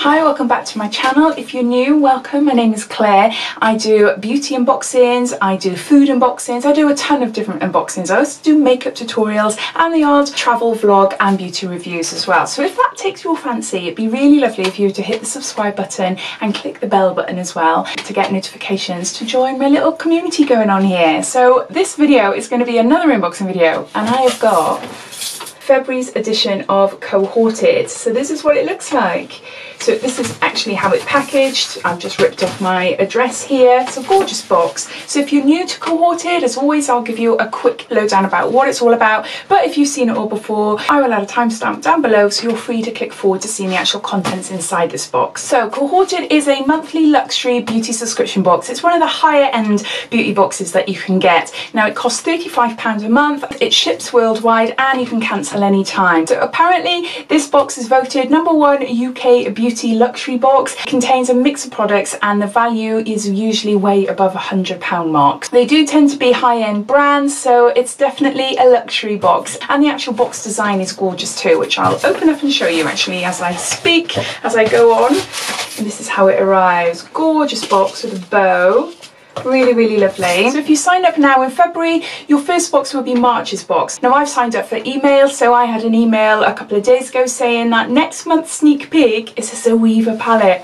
Hi, welcome back to my channel. If you're new, welcome. My name is Claire. I do beauty unboxings, I do food unboxings, I do a ton of different unboxings. I also do makeup tutorials and the odd travel vlog and beauty reviews as well. So if that takes your fancy, it'd be really lovely if you were to hit the subscribe button and click the bell button as well to get notifications to join my little community going on here. So this video is going to be another unboxing video, and I have got February's edition of Cohorted. So this is what it looks like. So this is actually how it's packaged. I've just ripped off my address here. It's a gorgeous box. So if you're new to Cohorted, as always, I'll give you a quick lowdown about what it's all about. But if you've seen it all before, I will add a timestamp down below, so you're free to click forward to seeing the actual contents inside this box. So Cohorted is a monthly luxury beauty subscription box. It's one of the higher end beauty boxes that you can get. Now it costs £35 a month. It ships worldwide and you can cancel anytime. So apparently this box is voted #1 UK beauty luxury box. It contains a mix of products and the value is usually way above £100 mark. They do tend to be high-end brands, so it's definitely a luxury box, and the actual box design is gorgeous too, which I'll open up and show you actually as I speak, as I go on. And this is how it arrives. Gorgeous box with a bow. Really lovely. So if you sign up now in February, your first box will be March's box. Now I've signed up for email, so I had an email a couple of days ago saying that next month's sneak peek is a Zoeva palette.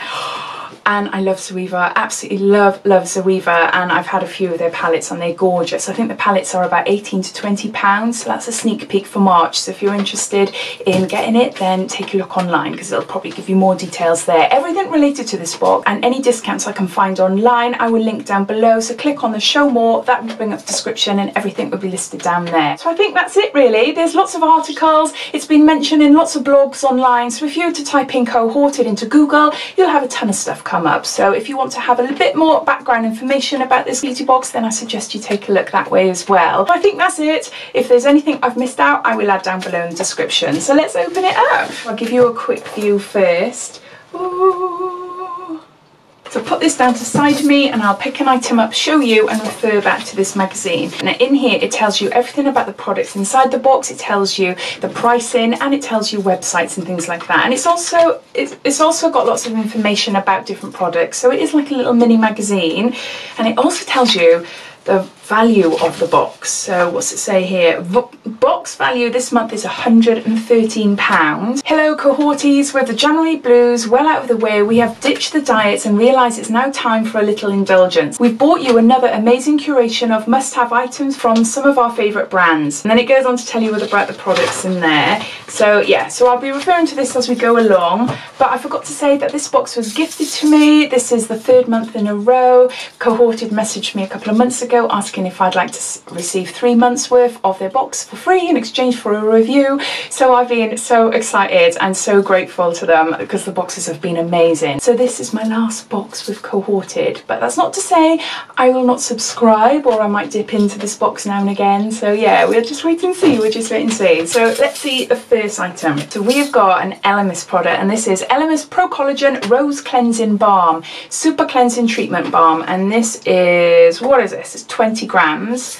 And I love Zoeva, absolutely love Zoeva, and I've had a few of their palettes and they're gorgeous. I think the palettes are about £18 to £20, so that's a sneak peek for March. So if you're interested in getting it, then take a look online because it'll probably give you more details there. Everything related to this box and any discounts I can find online, I will link down below. So click on the show more, that will bring up the description and everything will be listed down there. So I think that's it really. There's lots of articles, it's been mentioned in lots of blogs online. So if you were to type in Cohorted into Google, you'll have a ton of stuff come up. So if you want to have a bit more background information about this beauty box, then I suggest you take a look that way as well. I think that's it. If there's anything I've missed out, I will add down below in the description. So let's open it up. I'll give you a quick view first. Ooh. So put this down to side me and I'll pick an item up, show you and refer back to this magazine. Now in here it tells you everything about the products inside the box, it tells you the pricing and it tells you websites and things like that. And it's also got lots of information about different products. So it is like a little mini magazine, and it also tells you the value of the box. So what's it say here? Box value this month is £113. Hello Cohorties, with the January blues well out of the way, we have ditched the diets and realised it's now time for a little indulgence. We've bought you another amazing curation of must-have items from some of our favourite brands. And then it goes on to tell you about the products in there. So yeah, so I'll be referring to this as we go along, but I forgot to say that this box was gifted to me. This is the 3rd month in a row. Cohorted messaged me a couple of months ago asking if I'd like to receive 3 months worth of their box for free in exchange for a review. So I've been so excited and so grateful to them because the boxes have been amazing. So this is my last box with Cohorted, but that's not to say I will not subscribe, or I might dip into this box now and again. So yeah, we'll just wait and see, So let's see the first item. So we have got an Elemis product, and this is Elemis Pro Collagen Rose Cleansing Balm, Super Cleansing Treatment Balm, and this is, what is this? It's 20 grams.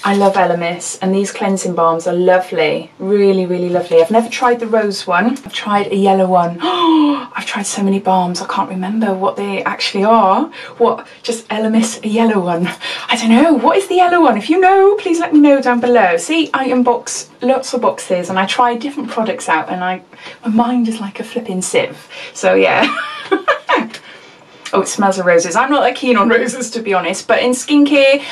I love Elemis, and these cleansing balms are lovely, really lovely. I've never tried the rose one. I've tried a yellow one. Oh, I've tried so many balms, I can't remember what they actually are. What, just Elemis, a yellow one? I don't know, what is the yellow one? If you know, please let me know down below. See, I unbox lots of boxes and I try different products out, and my mind is like a flipping sieve. So yeah. Oh, it smells of roses. I'm not that keen on roses, to be honest, but in skincare,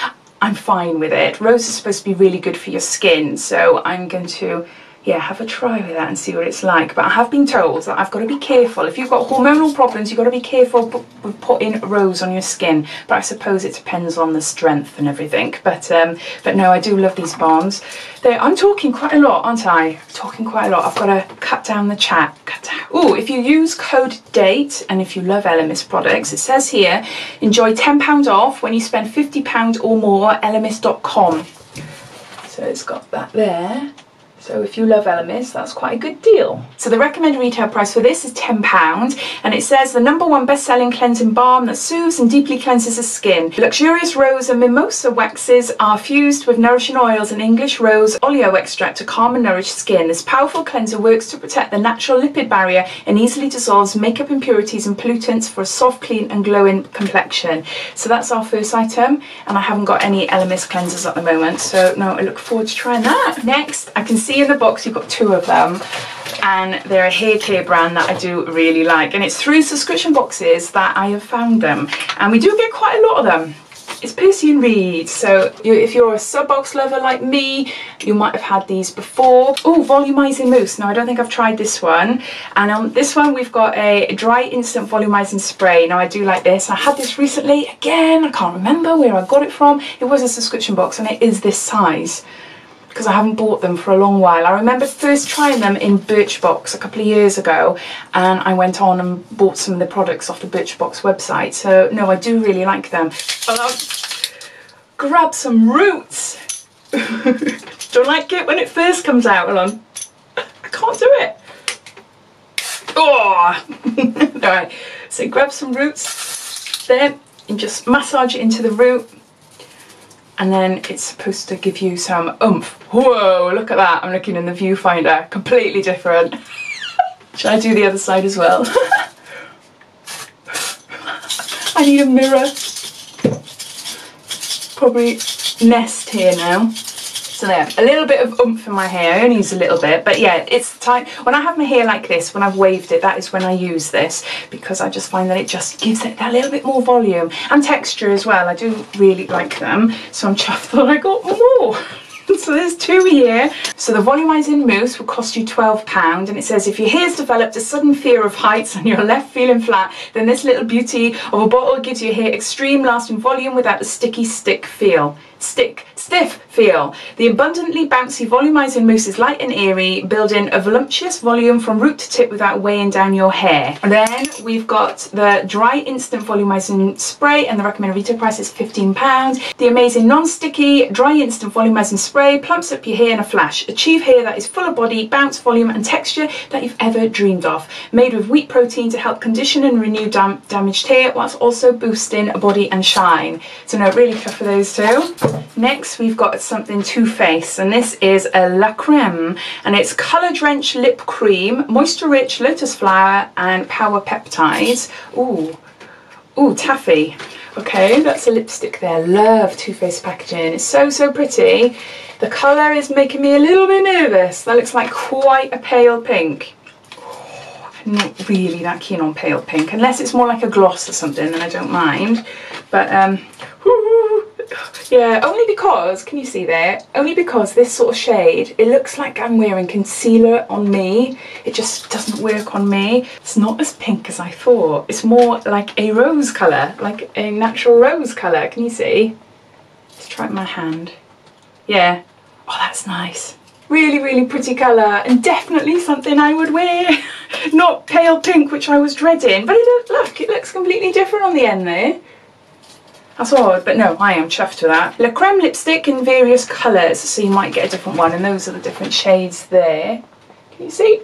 I'm fine with it. Rose is supposed to be really good for your skin, so I'm going to, yeah, have a try with that and see what it's like. But I have been told that I've got to be careful. If you've got hormonal problems, you've got to be careful with putting rose on your skin. But I suppose it depends on the strength and everything. But no, I do love these balms. I'm talking quite a lot, aren't I? I'm talking quite a lot. I've got to cut down the chat. Oh, if you use code DATE, and if you love Elemis products, it says here, enjoy £10 off when you spend £50 or more at elemis.com. So it's got that there. So if you love Elemis, that's quite a good deal. So the recommended retail price for this is £10, and it says the #1 best-selling cleansing balm that soothes and deeply cleanses the skin. Luxurious rose and mimosa waxes are fused with nourishing oils and English rose oleo extract to calm and nourish skin. This powerful cleanser works to protect the natural lipid barrier and easily dissolves makeup impurities and pollutants for a soft, clean and glowing complexion. So that's our first item, and I haven't got any Elemis cleansers at the moment, so no, I look forward to trying that. Next, I can see in the box you've got 2 of them, and they're a hair care brand that I do really like, and it's through subscription boxes that I have found them, and we do get quite a lot of them. It's Percy and Reed, so if you're a sub box lover like me, you might have had these before. Oh, volumizing mousse. Now I don't think I've tried this one, and on this one we've got a dry instant volumizing spray. Now I do like this. I had this recently, again I can't remember where I got it from. It was a subscription box, and it is this size, because I haven't bought them for a long while. I remember first trying them in Birchbox a couple of years ago, and I went on and bought some of the products off the Birchbox website. So no, I do really like them. Grab some roots. Don't like it when it first comes out. Hold on, I can't do it. Oh, alright, so grab some roots there and just massage it into the root. And then it's supposed to give you some oomph. Whoa, look at that. I'm looking in the viewfinder. Completely different. Should I do the other side as well? I need a mirror. Probably nest here now. So there, a little bit of oomph in my hair. I only use a little bit, but yeah, it's the time when I have my hair like this, when I've waved it, that is when I use this, because I just find that it just gives it that little bit more volume and texture as well. I do really like them, so I'm chuffed that I got more. So there's 2 here. So the volumizing mousse will cost you £12, and it says if your hair's developed a sudden fear of heights and you're left feeling flat, then this little beauty of a bottle gives your hair extreme lasting volume without the stiff feel. The abundantly bouncy volumizing mousse is light and airy, building a voluptuous volume from root to tip without weighing down your hair. And then we've got the dry instant volumizing spray, and the recommended retail price is £15. The amazing non-sticky dry instant volumizing spray plumps up your hair in a flash. Achieve hair that is full of body, bounce, volume and texture that you've ever dreamed of. Made with wheat protein to help condition and renew damaged hair, whilst also boosting body and shine. So no, really tough for those 2. Next we've got something Too Faced, and this is a La Creme, and it's colour drenched lip cream, moisture rich lotus flower and power peptides. Ooh, taffy. Okay, that's a lipstick there. Love Too Faced packaging. It's so pretty. The colour is making me a little bit nervous. That looks like quite a pale pink. I'm not really that keen on pale pink, unless it's more like a gloss or something, then I don't mind. But yeah, only because, can you see there? Only because this sort of shade, it looks like I'm wearing concealer on me. It just doesn't work on me. It's not as pink as I thought. It's more like a rose colour, like a natural rose colour. Can you see? Let's try it in my hand. Yeah. Oh, that's nice. Really pretty colour, and definitely something I would wear. Not pale pink, which I was dreading, but look, it looks completely different on the end there. That's odd, but no, I am chuffed with that. La Creme lipstick in various colours, so you might get a different one, and those are the different shades there. Can you see?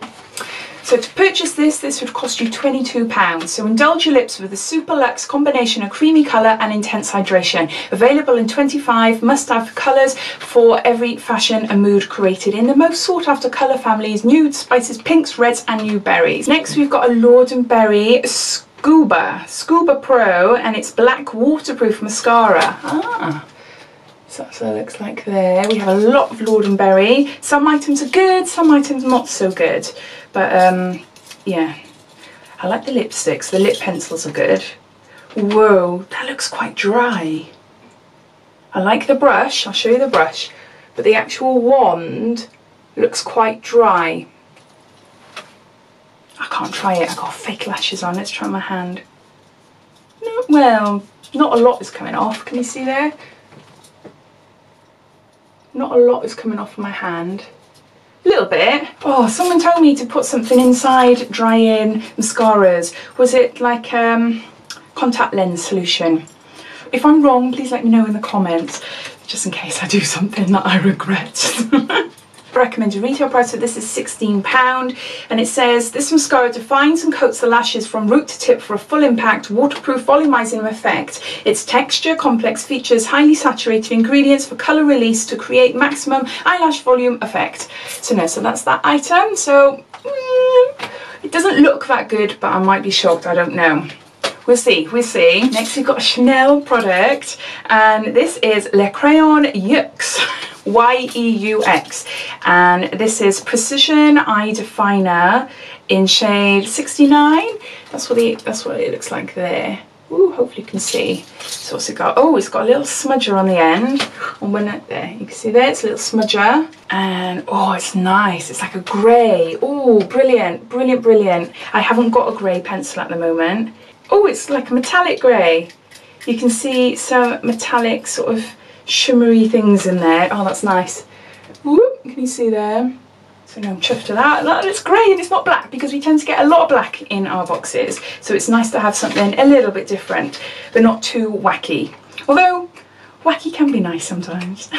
So to purchase this would cost you £22. So indulge your lips with a super luxe combination of creamy colour and intense hydration. Available in 25 must-have colours for every fashion and mood, created in the most sought-after colour families: nudes, spices, pinks, reds and new berries. Next we've got a Lord & Berry Scuba Pro, and it's black waterproof mascara. So that's what it looks like there. We have a lot of Lord & Berry. Some items are good, some items not so good. But yeah, I like the lipsticks. The lip pencils are good. Whoa, that looks quite dry. I like the brush, I'll show you the brush, but the actual wand looks quite dry. I can't try it, I've got fake lashes on. Let's try my hand. No, well, not a lot is coming off. Can you see there? Not a lot is coming off my hand. A little bit. Oh, someone told me to put something inside dry-in mascaras. Was it like contact lens solution? If I'm wrong, please let me know in the comments, just in case I do something that I regret. Recommended retail price for this is £16, and it says this mascara defines and coats the lashes from root to tip for a full impact, waterproof, volumizing effect. Its texture, complex features, highly saturated ingredients for colour release to create maximum eyelash volume effect. So no, so that's that item. So it doesn't look that good, but I might be shocked, I don't know. We'll see, we'll see. Next we've got a Chanel product, and this is Le Crayon Yeux, Y-E-U-X, and this is Precision Eye Definer in shade 69. That's what it looks like there. Ooh, hopefully you can see. So what's it got? Oh, it's got a little smudger on the end. And when there, you can see there, it's a little smudger. And oh, it's nice. It's like a grey. Oh, brilliant, brilliant, brilliant. I haven't got a grey pencil at the moment. Oh, it's like a metallic grey. You can see some metallic sort of shimmery things in there. Oh, that's nice. Ooh, can you see there? So now I'm chuffed to that. That looks grey and it's not black, because we tend to get a lot of black in our boxes. So it's nice to have something a little bit different, but not too wacky. Although, wacky can be nice sometimes.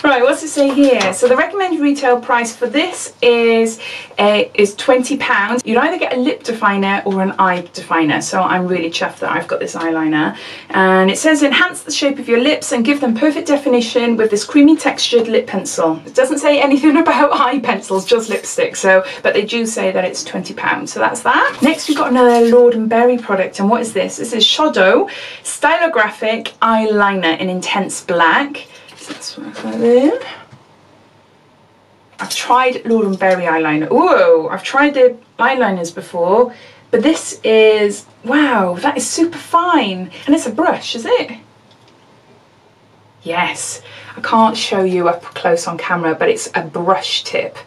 Right, what's it say here? So the recommended retail price for this is £20. You'd either get a lip definer or an eye definer. So I'm really chuffed that I've got this eyeliner. And it says enhance the shape of your lips and give them perfect definition with this creamy textured lip pencil. It doesn't say anything about eye pencils, just lipstick. So, but they do say that it's £20. So that's that. Next we've got another Lord & Berry product. And what is this? This is Shadow Stylographic Eyeliner in Intense Black. So that's what I've got there. I've tried Lord & Berry eyeliner. Whoa, I've tried the eyeliners before, but this is, wow, that is super fine. And it's a brush, is it? Yes, I can't show you up close on camera, but it's a brush tip.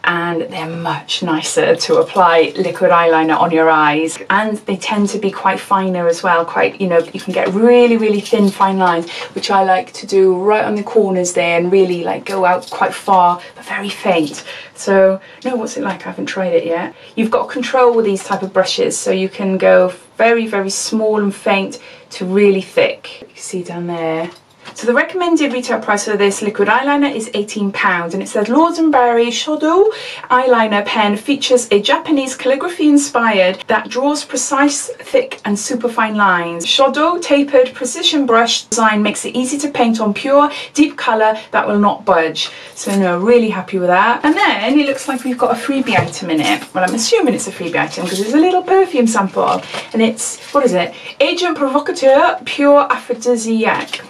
And they're much nicer to apply liquid eyeliner on your eyes, and they tend to be quite finer as well, quite, you know, you can get really, really thin fine lines, which I like to do right on the corners there and really like go out quite far but very faint. So no, what's it like? I haven't tried it yet. You've got control with these type of brushes, so you can go very, very small and faint to really thick. You can see down there. So the recommended retail price for this liquid eyeliner is £18, and it says Lord & Berry Shadow eyeliner pen features a Japanese calligraphy inspired that draws precise, thick and superfine lines. Shadow tapered precision brush design makes it easy to paint on pure, deep colour that will not budge. So no, really happy with that. And then it looks like we've got a freebie item in it. Well, I'm assuming it's a freebie item because there's a little perfume sample, and it's, what is it? Agent Provocateur Pure Aphrodisiac.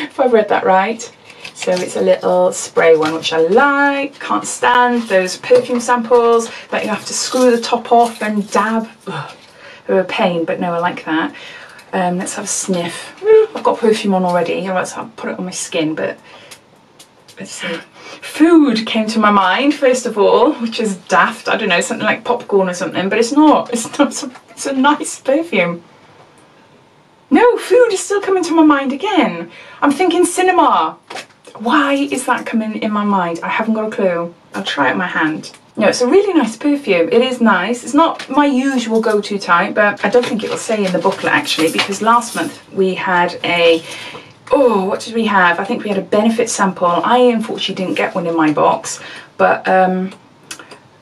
If I've read that right. So it's a little spray one, which I like. Can't stand those perfume samples that you have to screw the top off and dab. Ugh, they're a pain, but no, I like that. Let's have a sniff. I've got perfume on already, otherwise I'll put it on my skin, but let's see. Food came to my mind first of all, which is daft. I don't know, something like popcorn or something, but it's not. It's a nice perfume. No, food is still coming to my mind again. I'm thinking cinema. Why is that coming in my mind? I haven't got a clue. I'll try it in my hand. No, it's a really nice perfume. It is nice. It's not my usual go-to type, but I don't think it will say in the booklet actually, because last month we had a, oh, what did we have? I think we had a benefit sample. I unfortunately didn't get one in my box, but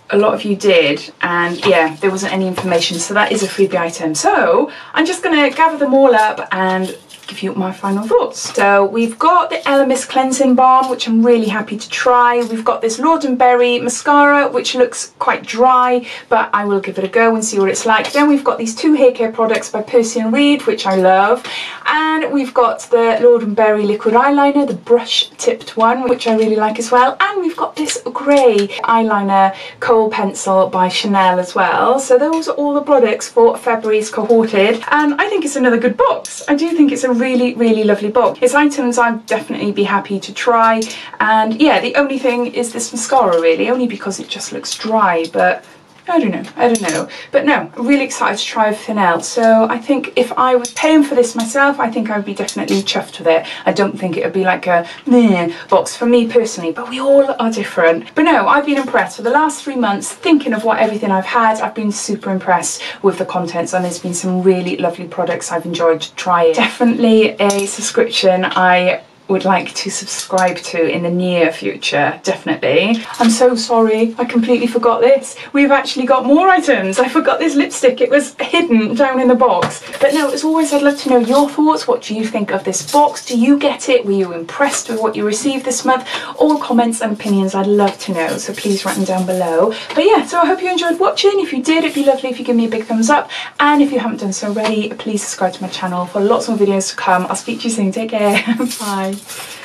a lot of you did, and yeah, there wasn't any information, so that is a freebie item. So I'm just going to gather them all up and give you my final thoughts. So we've got the Elemis cleansing balm, which I'm really happy to try. We've got this Lord & Berry mascara, which looks quite dry, but I will give it a go and see what it's like. Then we've got these two hair care products by Percy and Reed, which I love, and we've got the Lord & Berry liquid eyeliner, the brush tipped one, which I really like as well, and we've got this grey eyeliner kohl pencil by Chanel as well. So those are all the products for February's Cohorted, and I think it's another good box. I do think it's a really, really lovely box. It's items I'd definitely be happy to try, and yeah, the only thing is this mascara really, only because it just looks dry, but I don't know. But no, I'm really excited to try everything else. So I think if I was paying for this myself, I think I would be definitely chuffed with it. I don't think it would be like a meh box for me personally, but we all are different. But no, I've been impressed for the last 3 months, thinking of what everything I've had. I've been super impressed with the contents, and there's been some really lovely products I've enjoyed trying. Definitely a subscription I would like to subscribe to in the near future, definitely. I'm so sorry, I completely forgot this. We've actually got more items. I forgot this lipstick, it was hidden down in the box. But no, as always, I'd love to know your thoughts. What do you think of this box? Do you get it? Were you impressed with what you received this month? All comments and opinions, I'd love to know, so please write them down below. But yeah, so I hope you enjoyed watching. If you did, it'd be lovely if you give me a big thumbs up, and if you haven't done so already, please subscribe to my channel for lots more videos to come. I'll speak to you soon. Take care. Bye.